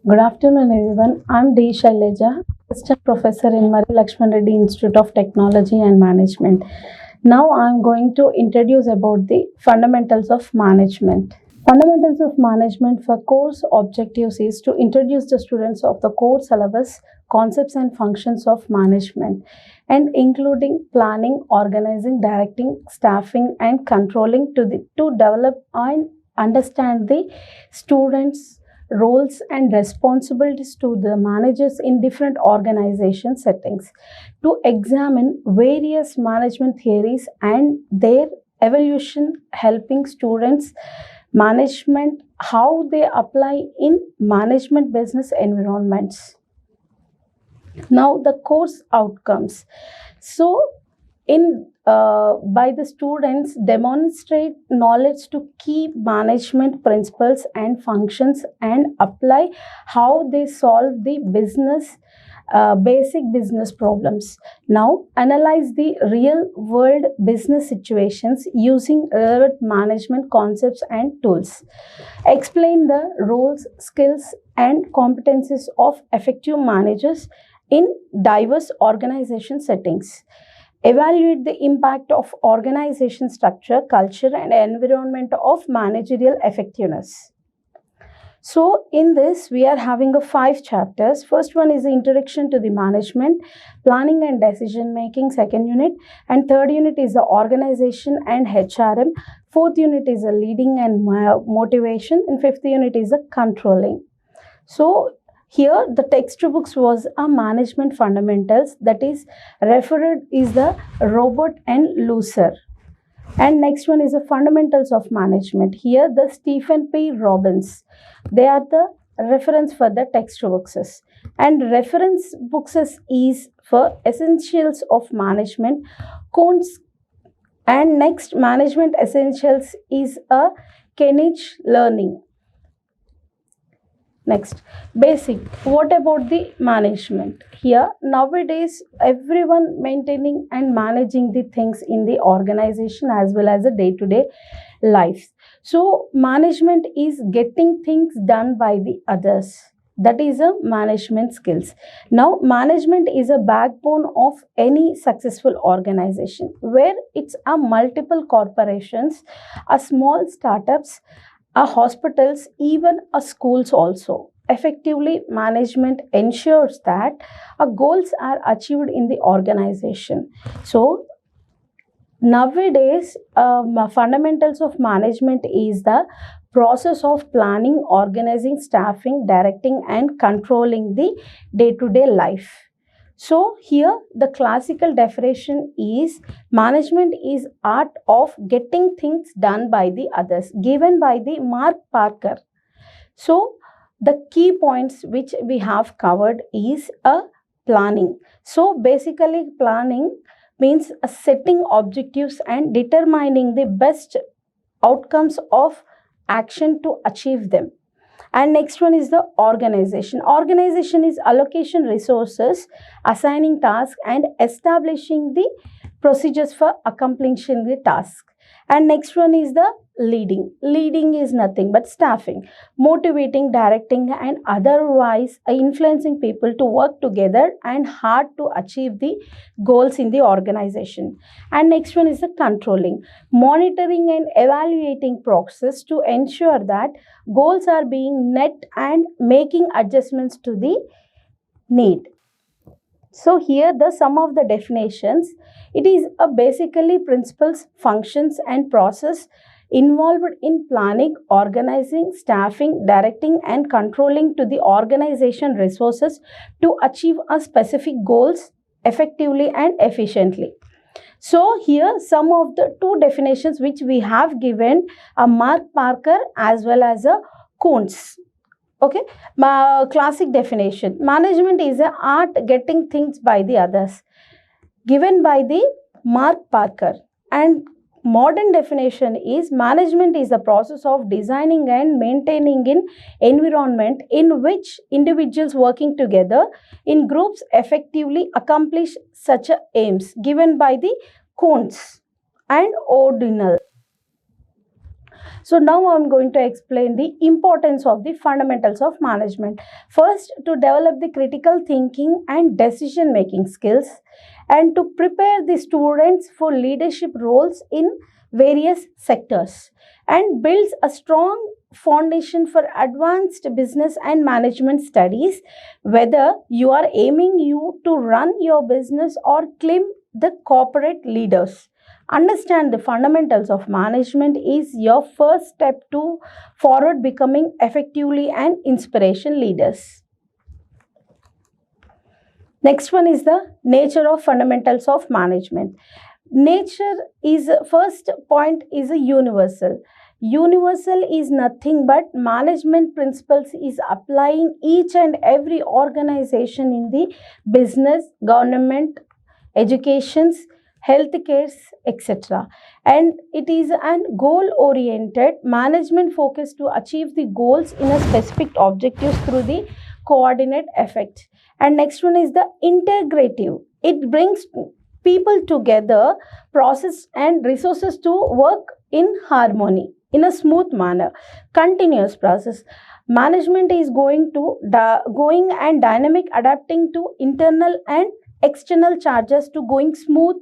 Good afternoon, everyone. I'm D. Shailaja, Assistant Professor in Marri Laxman Reddy Institute of Technology and Management. Now, I'm going to introduce about the fundamentals of management. Fundamentals of management for course objectives is to introduce the students of the core syllabus concepts and functions of management, and including planning, organizing, directing, staffing, and controlling to develop and understand the students' roles and responsibilities to the managers in different organization settings, to examine various management theories and their evolution, helping students management how they apply in management business environments. Now the course outcomes. So in by the students demonstrate knowledge to key management principles and functions and apply how they solve the business basic business problems. Now analyze the real world business situations using relevant management concepts and tools. Explain the roles, skills, and competencies of effective managers in diverse organization settings. Evaluate the impact of organization structure, culture, and environment of managerial effectiveness. So, in this, we are having a 5 chapters. First one is the introduction to the management, planning and decision making, second unit, and third unit is the organization and HRM. Fourth unit is the leading and motivation, and fifth unit is the controlling. So, here the textbooks was a management fundamentals, that is referred is the Robert and Loser. And next one is the fundamentals of management. Here the Stephen P. Robbins. They are the reference for the textbooks. And reference books is for essentials of management. Cones. And next management essentials is a Kenichi learning. Next, basic. What about the management? Here, nowadays, everyone maintaining and managing the things in the organization as well as the day-to-day life. So, management is getting things done by the others. That is a management skills. Now, management is a backbone of any successful organization, where it's a multiple corporations, a small startups, hospitals, even schools also. Effectively, management ensures that goals are achieved in the organization. So, nowadays, fundamentals of management is the process of planning, organizing, staffing, directing, and controlling the day-to-day life. So here the classical definition is management is art of getting things done by the others, given by the Mark Parker. So the key points which we have covered is a planning. So basically planning means setting objectives and determining the best outcomes of action to achieve them. And next one is the organization. Organization is allocation resources, assigning tasks, and establishing the procedures for accomplishing the task. And next one is the leading. Leading is nothing but staffing, motivating, directing, and otherwise influencing people to work together and hard to achieve the goals in the organization. And next one is the controlling, monitoring and evaluating process to ensure that goals are being met and making adjustments to the need. So here the sum of the definitions, it is a basically principles, functions, and process involved in planning, organizing, staffing, directing, and controlling to the organization resources to achieve a specific goals effectively and efficiently. So here some of the 2 definitions which we have given are Mark Parker as well as a Kuntz. Okay, classic definition. Management is an art getting things by the others, given by the Mark Parker. And modern definition is management is the process of designing and maintaining an environment in which individuals working together in groups effectively accomplish such aims, given by the Kuntz and Ordinal. So now I'm going to explain the importance of the fundamentals of management. First, to develop the critical thinking and decision making skills, and to prepare the students for leadership roles in various sectors, and builds a strong foundation for advanced business and management studies, whether you are aiming you to run your business or climb the corporate leaders. Understand the fundamentals of management is your first step to forward becoming effectively and inspiration leaders. Next one is the nature of fundamentals of management. Nature is first point is a universal. Universal is nothing but management principles is applying each and every organization in the business, government, educations, healthcare, etc. And it is an goal oriented management focus to achieve the goals in a specific objectives through the coordinate effect. And next one is the integrative. It brings people together, process and resources to work in harmony in a smooth manner. Continuous process. Management is going and dynamic, adapting to internal and external charges to going smooth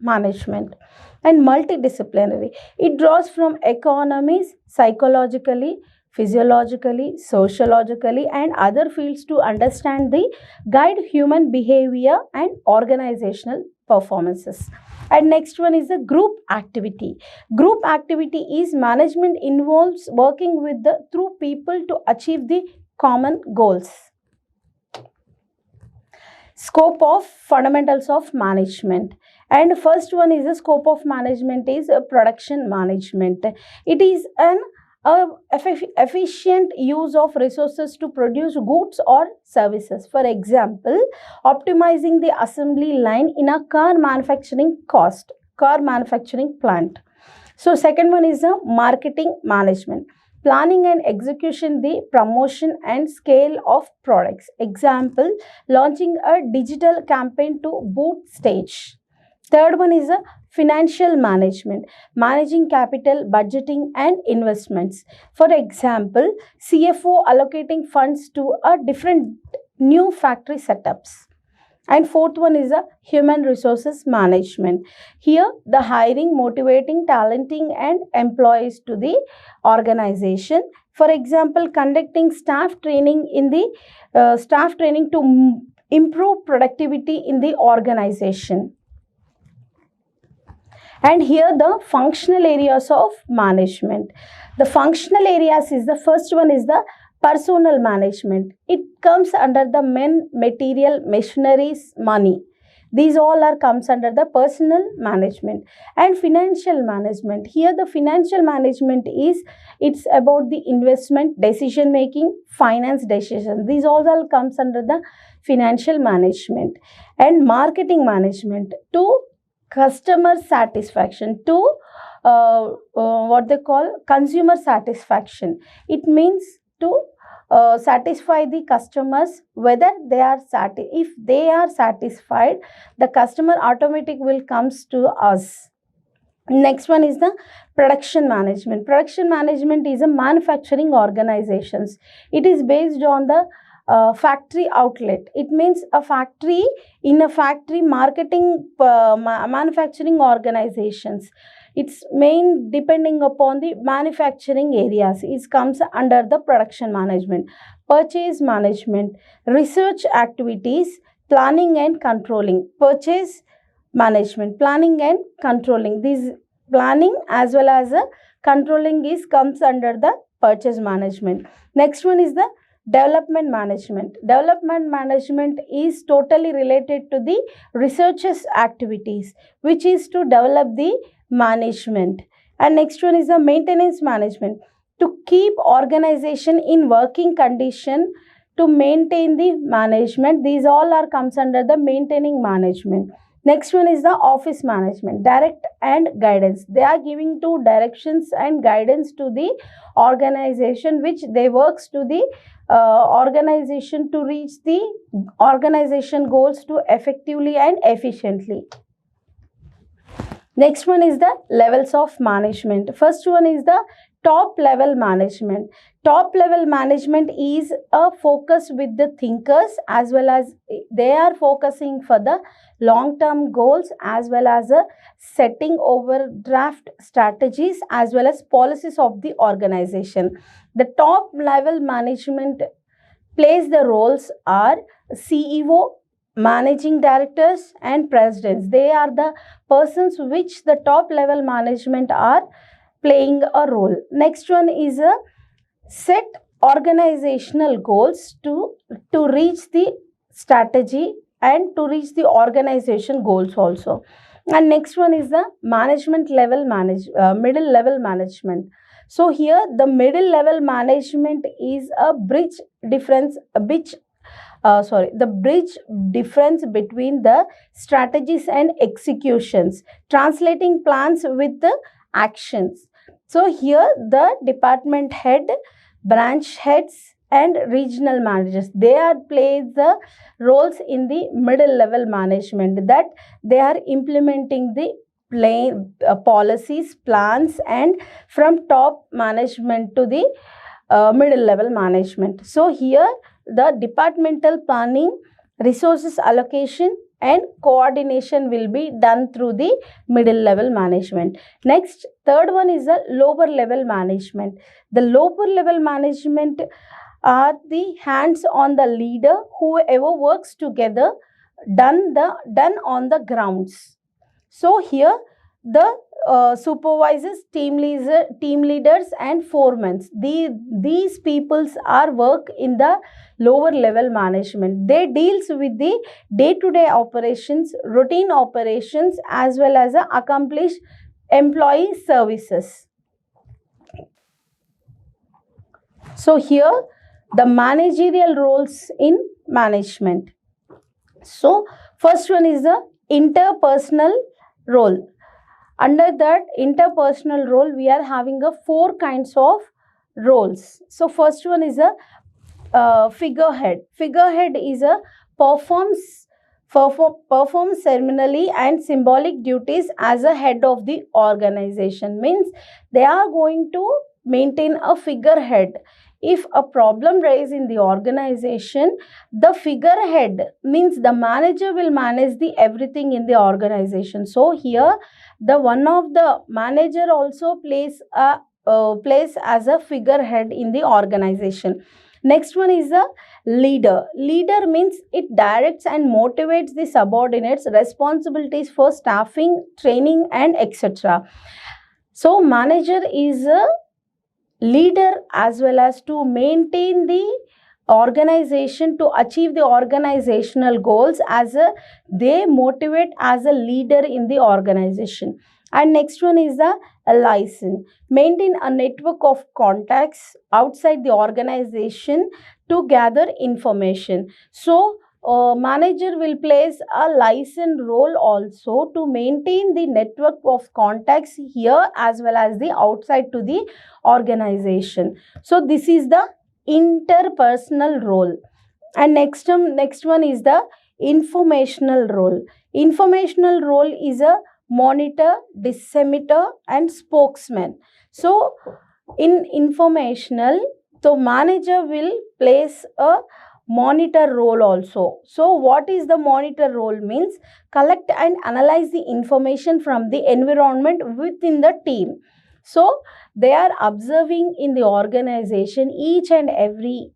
management. And multidisciplinary. It draws from economies, psychologically, physiologically, sociologically, and other fields to understand the guide human behavior and organizational performances. And next one is the group activity. Group activity is management involves working with the through people to achieve the common goals. Scope of fundamentals of management. And first one is the scope of management is production management. It is an efficient use of resources to produce goods or services. For example, optimizing the assembly line in a car manufacturing plant. So second one is the marketing management. Planning and execution the promotion and scale of products. Example, launching a digital campaign to boot stage. Third one is a financial management, managing capital, budgeting and investments. For example, CFO allocating funds to a different new factory setups. And fourth one is a human resources management. Here, the hiring, motivating, talenting and employees to the organization. For example, conducting staff training to improve productivity in the organization. And here the functional areas of management. The functional areas is the first one is the personal management. It comes under the men, material, machineries, money. These all are comes under the personal management. And financial management. Here the financial management is it's about the investment, decision making, finance decision. These all comes under the financial management. And marketing management to customer satisfaction to what they call consumer satisfaction. It means to satisfy the customers whether they are if they are satisfied, the customer automatic will comes to us. Next one is the production management. Production management is a manufacturing organizations. It is based on the factory outlet. It means a factory marketing manufacturing organizations. It's main depending upon the manufacturing areas. It comes under the production management. Purchase management, research activities, planning and controlling. Purchase management, planning and controlling. This planning as well as controlling comes under the purchase management. Next one is the development management. Development management is totally related to the researchers activities, which is to develop the management. And next one is the maintenance management, to keep organization in working condition, to maintain the management. These all are comes under the maintaining management. Next one is the office management, direct and guidance. They are giving to directions and guidance to the organization, which they works to the organization to reach the organization goals to effectively and efficiently. Next one is the levels of management. First one is the Top level management. Top level management is a focus with the thinkers, as well as they are focusing for the long term goals, as well as setting overdraft strategies, as well as policies of the organization. The top level management plays the roles are CEO, managing directors, and presidents. They are the persons which the top level management are playing a role. Next one is a set organizational goals to reach the strategy and to reach the organization goals also. And next one is the management level middle level management. So here the middle level management is a bridge difference a bridge the bridge difference between the strategies and executions, translating plans with the actions. So here the department head, branch heads, and regional managers, they are play the roles in the middle level management, that they are implementing the policies, plans, and from top management to the middle level management. So here the departmental planning, resources allocation, and coordination will be done through the middle level management. Next, third one is the lower level management. The lower level management are the hands on the leader, whoever works together, done on the grounds. So here the supervisors, team leaders, and foremen, these peoples are work in the lower level management. They deals with the day-to-day operations, routine operations, as well as accomplish employee services. So here the managerial roles in management. So first one is the interpersonal role. Under that interpersonal role, we are having a 4 kinds of roles. So first one is a figurehead. Figurehead is a performs ceremonially and symbolic duties as a head of the organization. Means they are going to maintain a figurehead. If a problem arises in the organization, the figurehead means the manager will manage the everything in the organization. So here the one of the manager also plays as a figurehead in the organization. Next one is a leader. Leader means it directs and motivates the subordinates, responsibilities for staffing, training, and etc. So manager is a leader as well as to maintain the organization, to achieve the organizational goals, as a they motivate as a leader in the organization. And next one is the license. Maintain a network of contacts outside the organization to gather information. So manager will place a license role also to maintain the network of contacts here as well as the outside to the organization. So this is the interpersonal role. And next one is the informational role. Informational role is a monitor, disseminator, and spokesman. So in informational, the manager will place a monitor role also. So what is the monitor role? Means collect and analyze the information from the environment within the team. So they are observing in the organization each and every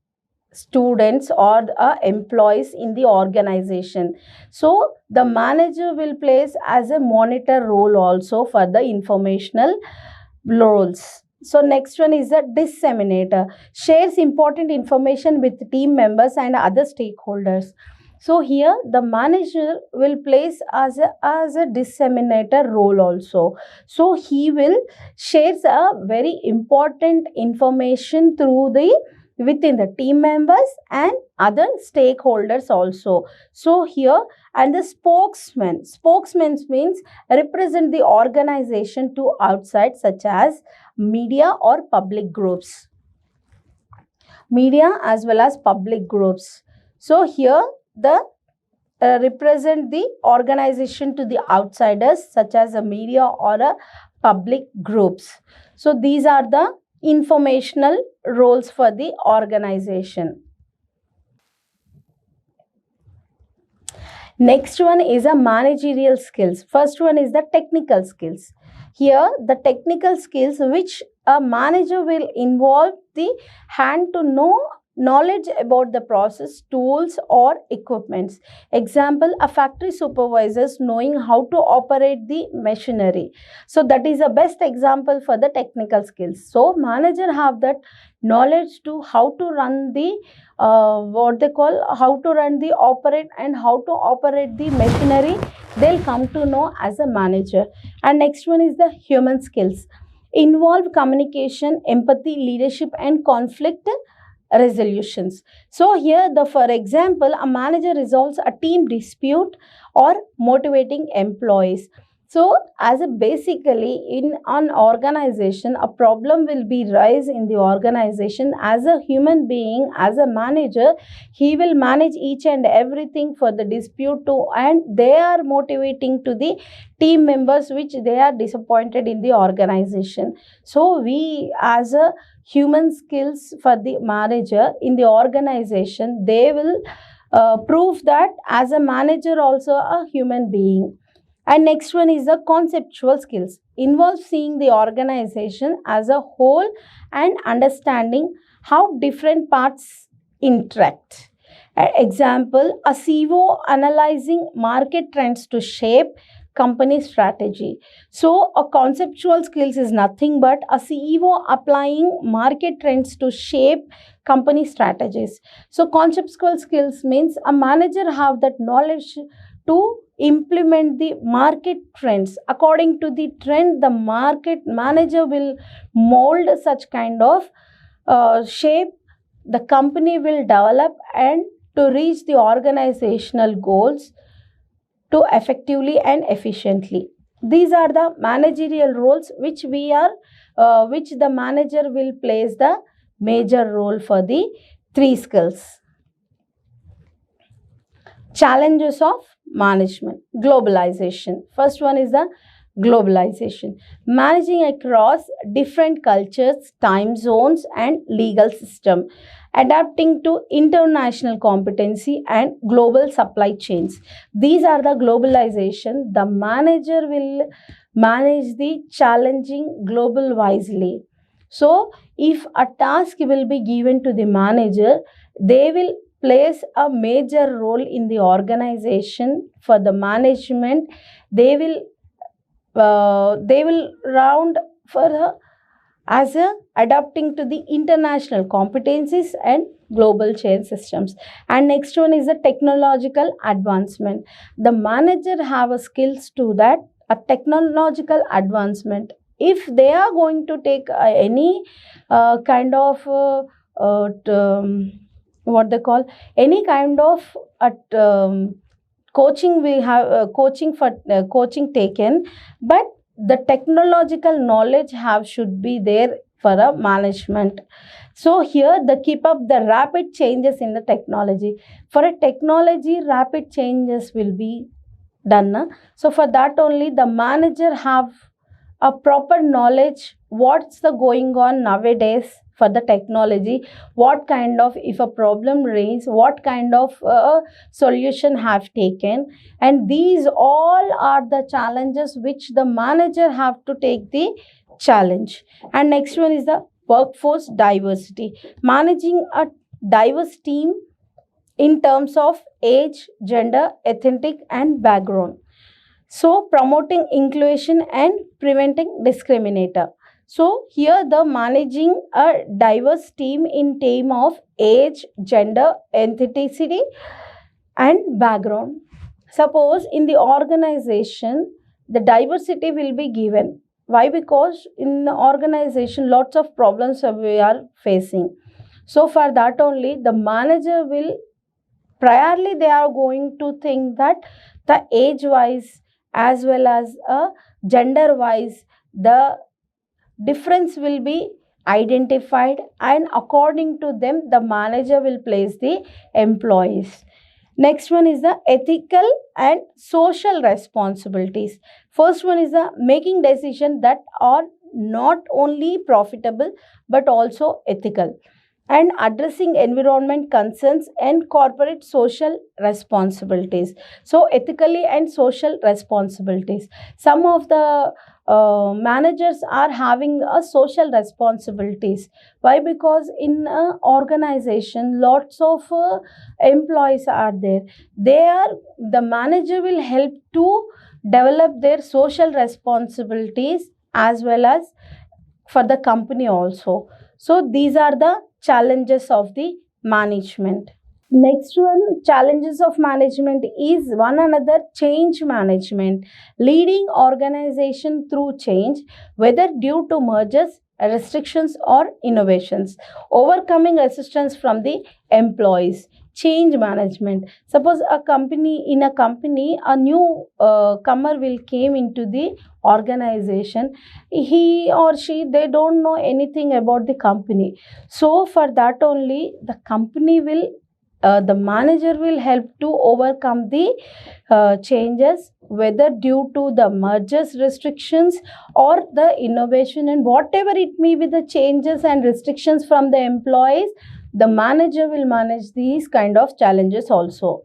students or employees in the organization. So the manager will place as a monitor role also for the informational roles. So next one is a disseminator. Shares important information with team members and other stakeholders. So here the manager will place as a disseminator role also. So he will shares a very important information through the within the team members and other stakeholders also. So here, and the spokesman. Spokesman means represent the organization to outside, such as media or public groups. Media as well as public groups. So here the represent the organization to the outsiders, such as a media or a public groups. So these are the informational roles for the organization. Next one is a managerial skills. First one is the technical skills. Here, the technical skills which a manager will involve the hand to know knowledge about the process, tools or equipments. Example, a factory supervisors knowing how to operate the machinery. So that is the best example for the technical skills. So manager have that knowledge to how to run the what they call how to run the operate and how to operate the machinery, they'll come to know as a manager. And next one is the human skills, involve communication, empathy, leadership and conflict resolutions. So here the for example, a manager resolves a team dispute or motivating employees. So as a basically in an organization, a problem will be rise in the organization. As a human being, as a manager, he will manage each and everything for the dispute to, and they are motivating to the team members which they are disappointed in the organization. So we as a human skills for the manager in the organization, they will prove that as a manager also a human being. And next one is the conceptual skills, involves seeing the organization as a whole and understanding how different parts interact. Example, a CEO analyzing market trends to shape company strategy. So a conceptual skills is nothing but a CEO applying market trends to shape company strategies. So conceptual skills means a manager have that knowledge to implement the market trends. According to the trend, the market manager will mold such kind of shape the company will develop and to reach the organizational goals to effectively and efficiently. These are the managerial roles which we are which the manager will plays the major role for the three skills. Challenges of management. Globalization. First one is the globalization. Managing across different cultures, time zones and legal system. Adapting to international competency and global supply chains. These are the globalization. The manager will manage the challenging global wisely. So if a task will be given to the manager, they will plays a major role in the organization for the management. They will round for as a adapting to the international competencies and global chain systems. And next one is the technological advancement. The manager have a skills to that a technological advancement. If they are going to take any kind of what they call any kind of coaching, we have coaching taken, but the technological knowledge have should be there for a management. So here the keep up the rapid changes in the technology. For a technology, rapid changes will be done. So for that only the manager have a proper knowledge what's the going on nowadays for the technology, what kind of if a problem raise, what kind of solution have taken, and these all are the challenges which the manager have to take the challenge. And next one is the workforce diversity, managing a diverse team in terms of age, gender, ethnic and background. So promoting inclusion and preventing discriminator. So here the managing a diverse team in term of age, gender, ethnicity and background. Suppose in the organization the diversity will be given. Why? Because in the organization lots of problems we are facing. So for that only the manager will priorly they are going to think that the age wise as well as gender wise the difference will be identified, and according to them the manager will place the employees. Next one is the ethical and social responsibilities. First one is the making decision that are not only profitable but also ethical, and addressing environment concerns and corporate social responsibilities. So ethically and social responsibilities, some of the managers are having a social responsibilities. Why? Because in a organization lots of employees are there. They are, the manager will help to develop their social responsibilities as well as for the company also. So these are the challenges of the management. Next one, challenges of management is one another change management, leading organization through change, whether due to mergers, restrictions or innovations, overcoming resistance from the employees. Change management, suppose a company, in a company a new comer will came into the organization. He or she, they don't know anything about the company. So for that only the company will, the manager will help to overcome the changes, whether due to the mergers restrictions or the innovation, and whatever it may be the changes and restrictions from the employees, the manager will manage these kind of challenges also.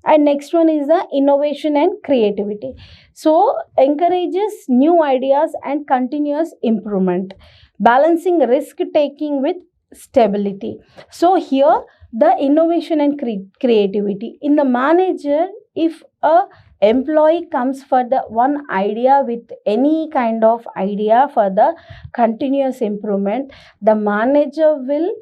And next one is the innovation and creativity. So encourages new ideas and continuous improvement, balancing risk taking with stability. So here the innovation and creativity in the manager, if a employee comes for the one idea with any kind of idea for the continuous improvement, the manager will,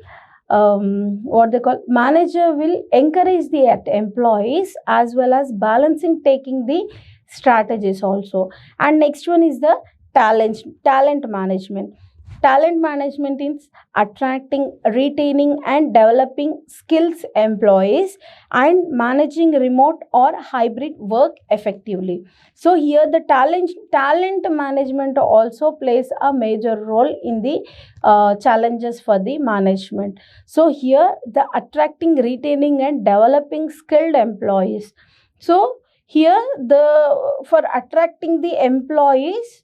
what they call, manager will encourage the employees as well as balancing taking the strategies also. And next one is the talent management. Talent management is attracting, retaining and developing skills employees and managing remote or hybrid work effectively. So here the talent management also plays a major role in the challenges for the management. So here the attracting, retaining and developing skilled employees. So here the, for attracting the employees,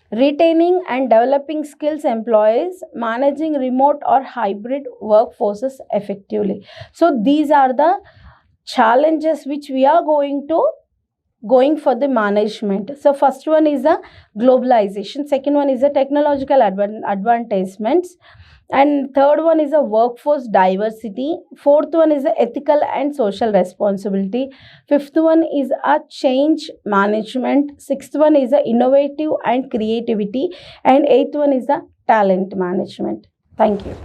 retaining and developing skills employees, managing remote or hybrid workforces effectively. So these are the challenges which we are going for the management. So first one is the globalization, second one is the technological advancements, and third one is a workforce diversity, fourth one is the ethical and social responsibility, fifth one is a change management, sixth one is the innovative and creativity, and eighth one is the talent management. Thank you.